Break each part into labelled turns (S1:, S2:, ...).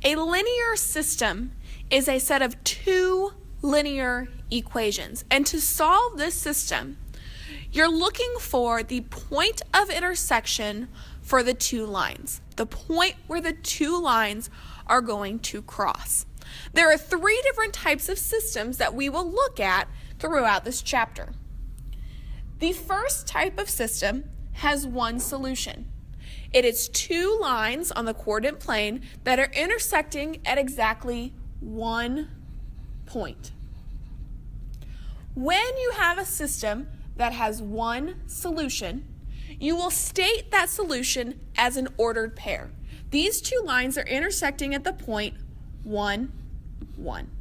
S1: A linear system is a set of two linear equations. And to solve this system, you're looking for the point of intersection for the two lines, the point where the two lines are going to cross. There are three different types of systems that we will look at throughout this chapter. The first type of system has one solution. It is two lines on the coordinate plane that are intersecting at exactly one point. When you have a system that has one solution, you will state that solution as an ordered pair. These two lines are intersecting at the point 1, 1.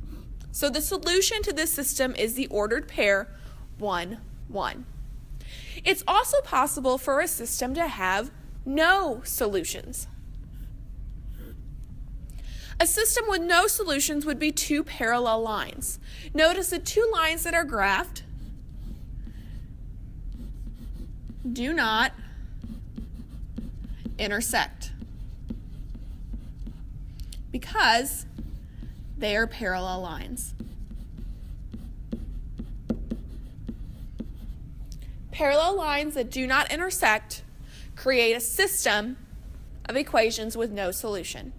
S1: So the solution to this system is the ordered pair 1, 1. It's also possible for a system to have no solutions. A system with no solutions would be two parallel lines. Notice the two lines that are graphed do not intersect because they are parallel lines. Parallel lines that do not intersect create a system of equations with no solution.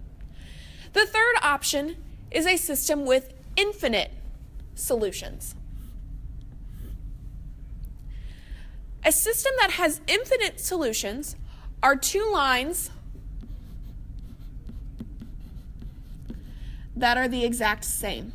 S1: The third option is a system with infinite solutions. A system that has infinite solutions are two lines that are the exact same.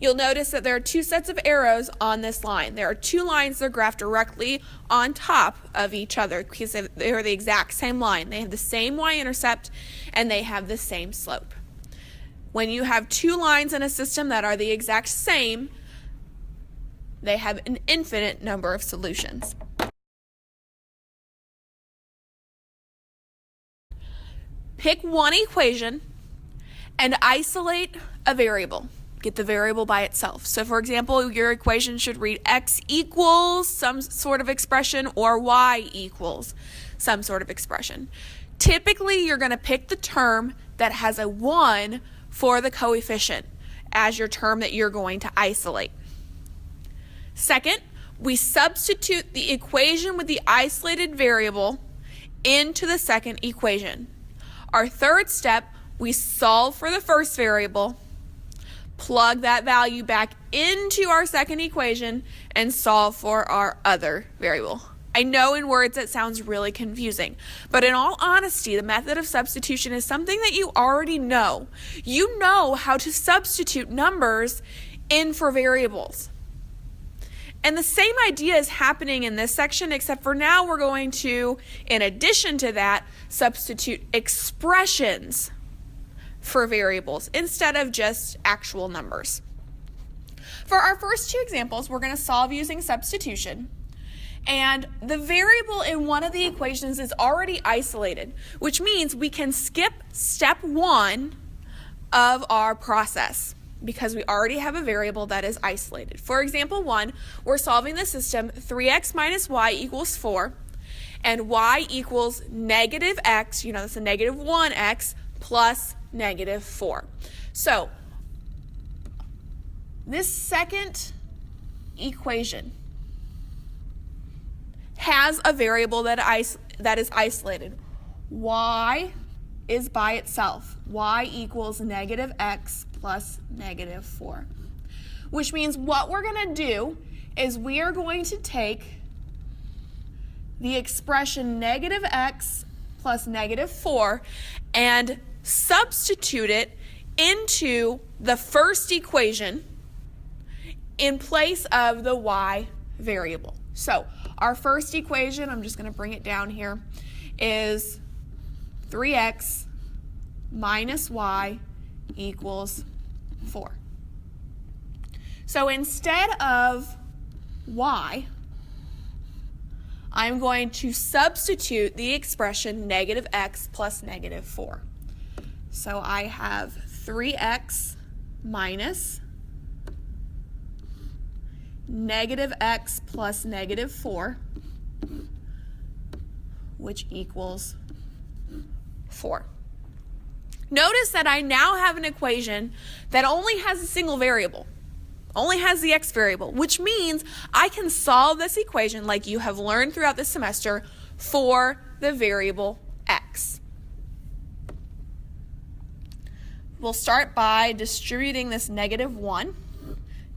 S1: You'll notice that there are two sets of arrows on this line. There are two lines that are graphed directly on top of each other because they are the exact same line. They have the same y-intercept and they have the same slope. When you have two lines in a system that are the exact same, they have an infinite number of solutions. Pick one equation and isolate a variable. Get the variable by itself. So for example, your equation should read x equals some sort of expression or y equals some sort of expression. Typically, you're going to pick the term that has a 1 for the coefficient as your term that you're going to isolate. Second, we substitute the equation with the isolated variable into the second equation. Our third step, we solve for the first variable, plug that value back into our second equation, and solve for our other variable. I know in words that sounds really confusing, but in all honesty, the method of substitution is something that you already know. You know how to substitute numbers in for variables. And the same idea is happening in this section, except for now we're going to, in addition to that, substitute expressions for variables instead of just actual numbers. For our first two examples, we're going to solve using substitution. And the variable in one of the equations is already isolated, which means we can skip step 1 of our process because we already have a variable that is isolated. For example 1, we're solving the system 3x minus y equals 4, and y equals negative x, that's a negative 1x, plus negative 4. So this second equation has a variable that is isolated. Y is by itself. Y equals negative x plus negative 4. Which means what we're going to do is we are going to take the expression negative x plus negative 4 and substitute it into the first equation in place of the y variable. So our first equation, I'm just going to bring it down here, is 3x minus y equals 4. So instead of y, I'm going to substitute the expression negative x plus negative 4. So I have 3x minus negative x plus negative 4 which equals 4. Notice that I now have an equation that only has a single variable, only has the x variable, which means I can solve this equation like you have learned throughout this semester for the variable x. We'll start by distributing this -1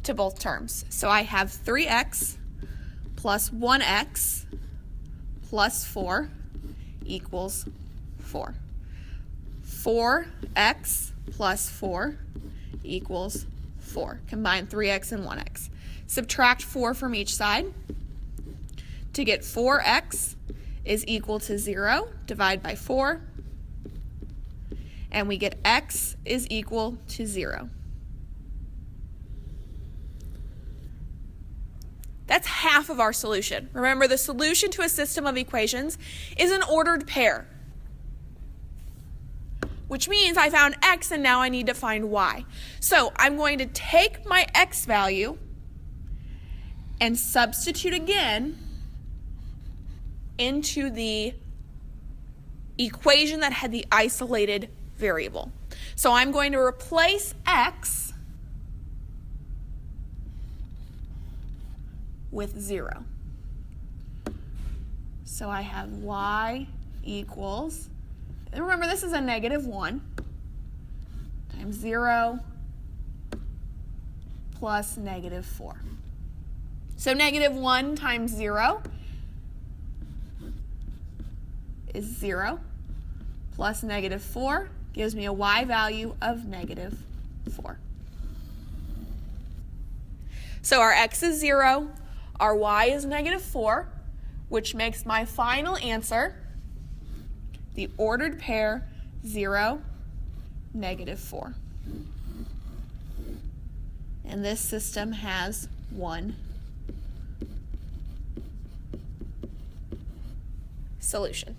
S1: to both terms. So I have 3x plus 1x plus 4 equals 4. 4x plus 4 equals 4. Combine 3x and 1x. Subtract 4 from each side. To get 4x is equal to 0, divide by 4, and we get x is equal to 0. That's half of our solution. Remember, the solution to a system of equations is an ordered pair, which means I found x and now I need to find y. So I'm going to take my x value and substitute again into the equation that had the isolated variable. So I'm going to replace x with 0. So I have y equals, and remember this is a -1 times 0 plus -4. So -1 times 0 is 0 plus -4 gives me a y value of -4. So our x is 0, our y is -4, which makes my final answer the ordered pair 0, -4. And this system has one solution.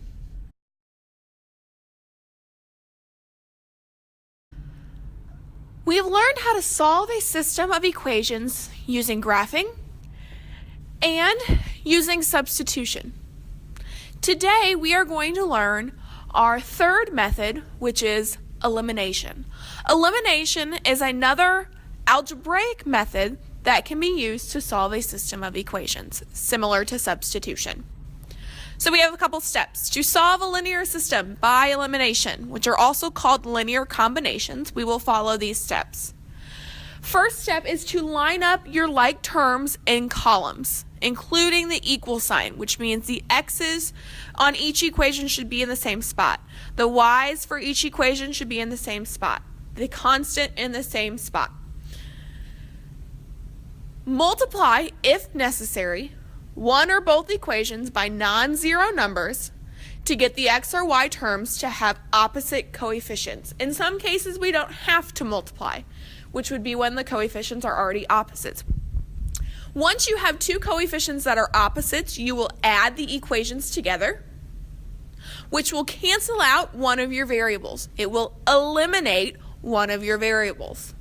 S1: We have learned how to solve a system of equations using graphing and using substitution. Today we are going to learn our third method, which is elimination. Elimination is another algebraic method that can be used to solve a system of equations, similar to substitution. So we have a couple steps. To solve a linear system by elimination, which are also called linear combinations, we will follow these steps. First step is to line up your like terms in columns, including the equal sign, which means the x's on each equation should be in the same spot. The y's for each equation should be in the same spot. The constant in the same spot. Multiply, if necessary, one or both equations by non-zero numbers to get the x or y terms to have opposite coefficients. In some cases, we don't have to multiply, which would be when the coefficients are already opposites. Once you have two coefficients that are opposites, you will add the equations together, which will cancel out one of your variables. It will eliminate one of your variables.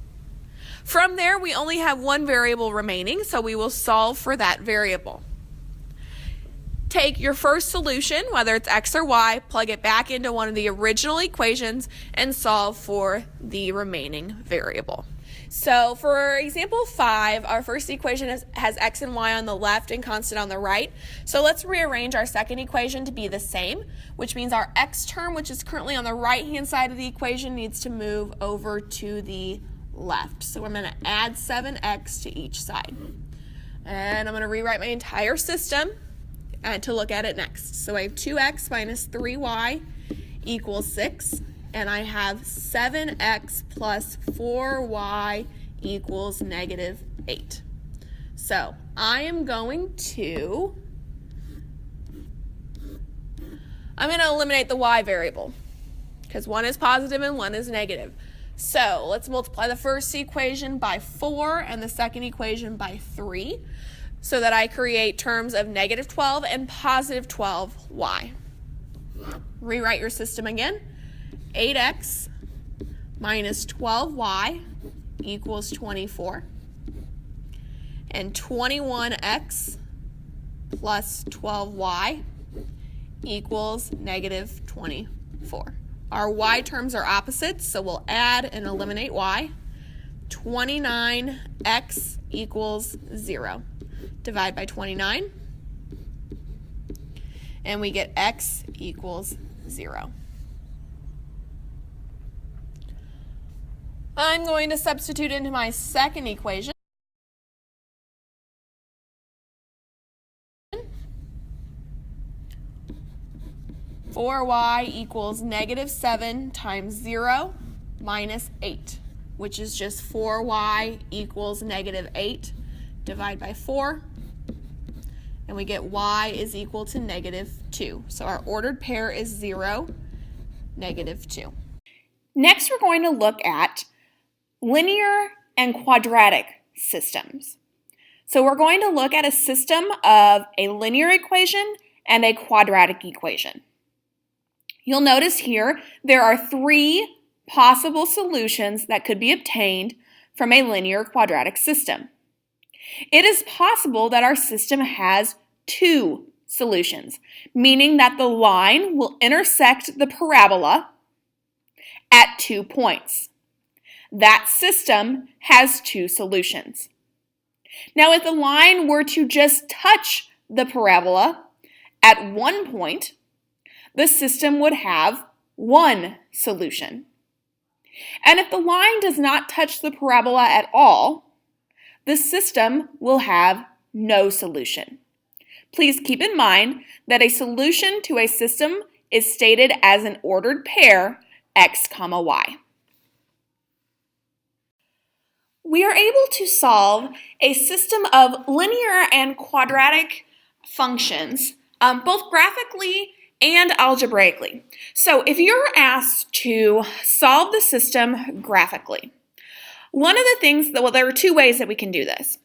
S1: From there, we only have one variable remaining, so we will solve for that variable. Take your first solution, whether it's x or y, plug it back into one of the original equations, and solve for the remaining variable. So for example 5, our first equation has x and y on the left and constant on the right. So let's rearrange our second equation to be the same, which means our x term, which is currently on the right-hand side of the equation, needs to move over to the left. So I'm going to add 7x to each side. And I'm going to rewrite my entire system to look at it next. So I have 2x minus 3y equals 6. And I have 7x plus 4y equals -8. So I am going to eliminate the y variable because one is positive and one is negative. So let's multiply the first equation by 4 and the second equation by 3 so that I create terms of -12 and positive 12y. Rewrite your system again. 8x minus 12y equals 24. And 21x plus 12y equals negative 24. Our y terms are opposites, so we'll add and eliminate y. 29x equals 0. Divide by 29, and we get x equals 0. I'm going to substitute into my second equation. For y equals negative 7 times 0 minus 8, which is just 4y equals negative 8. Divide by 4, and we get y is equal to negative 2. So our ordered pair is 0, negative 2. Next, we're going to look at linear and quadratic systems. So we're going to look at a system of a linear equation and a quadratic equation. You'll notice here there are 3 possible solutions that could be obtained from a linear quadratic system. It is possible that our system has 2 solutions, meaning that the line will intersect the parabola at 2 points. That system has 2 solutions. Now, if the line were to just touch the parabola at 1 point, the system would have 1 solution. And if the line does not touch the parabola at all, the system will have no solution. Please keep in mind that a solution to a system is stated as an ordered pair x, y. We are able to solve a system of linear and quadratic functions, both graphically and algebraically. So if you're asked to solve the system graphically, one of the things there are 2 ways that we can do this.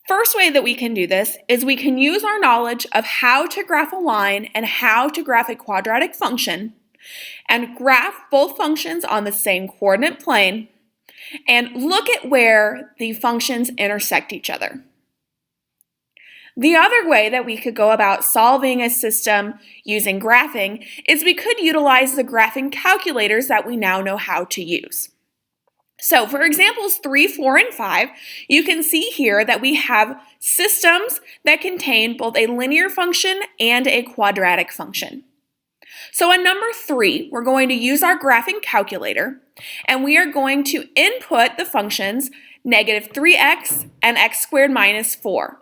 S1: First way that we can do this is we can use our knowledge of how to graph a line and how to graph a quadratic function and graph both functions on the same coordinate plane and look at where the functions intersect each other. The other way that we could go about solving a system using graphing is we could utilize the graphing calculators that we now know how to use. So for examples 3, 4, and 5, you can see here that we have systems that contain both a linear function and a quadratic function. So on number 3, we're going to use our graphing calculator, and we are going to input the functions negative 3x and x squared minus 4.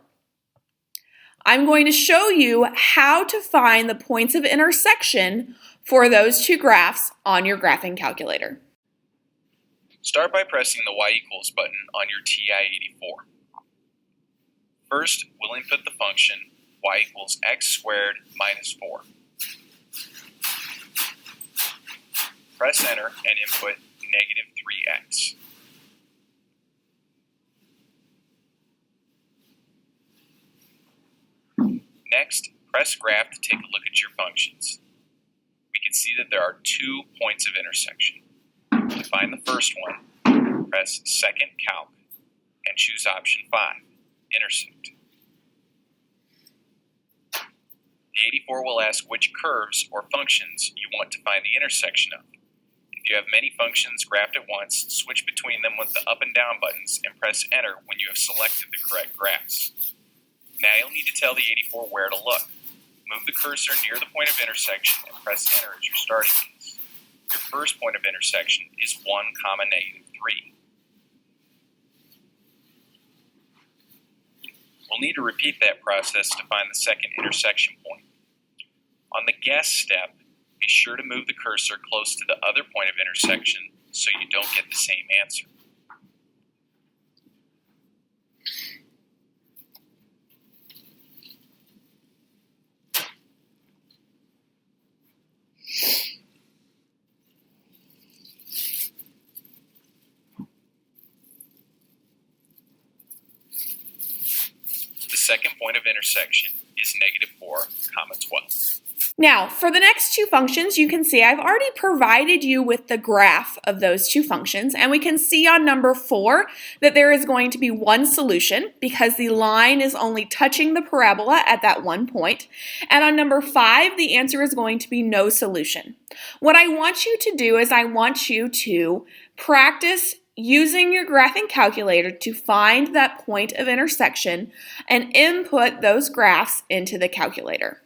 S1: I'm going to show you how to find the points of intersection for those 2 graphs on your graphing calculator.
S2: Start by pressing the y equals button on your TI-84. First, we'll input the function y equals x squared minus 4. Press enter and input negative 3x. Next, press graph to take a look at your functions. We can see that there are 2 points of intersection. To find the first one, press second calc and choose option 5, intersect. The 84 will ask which curves or functions you want to find the intersection of. If you have many functions graphed at once, switch between them with the up and down buttons and press enter when you have selected the correct graphs. Now you'll need to tell the 84 where to look. Move the cursor near the point of intersection and press enter as your starting case. Your first point of intersection is 1, negative 3. We'll need to repeat that process to find the second intersection point. On the guess step, be sure to move the cursor close to the other point of intersection so you don't get the same answer. The second point of intersection is negative 4, 12.
S1: Now, for the next two functions, you can see I've already provided you with the graph of those two functions, and we can see on number 4 that there is going to be one solution because the line is only touching the parabola at that one point. And on number 5, the answer is going to be no solution. What I want you to do is I want you to practice using your graphing calculator to find that point of intersection and input those graphs into the calculator.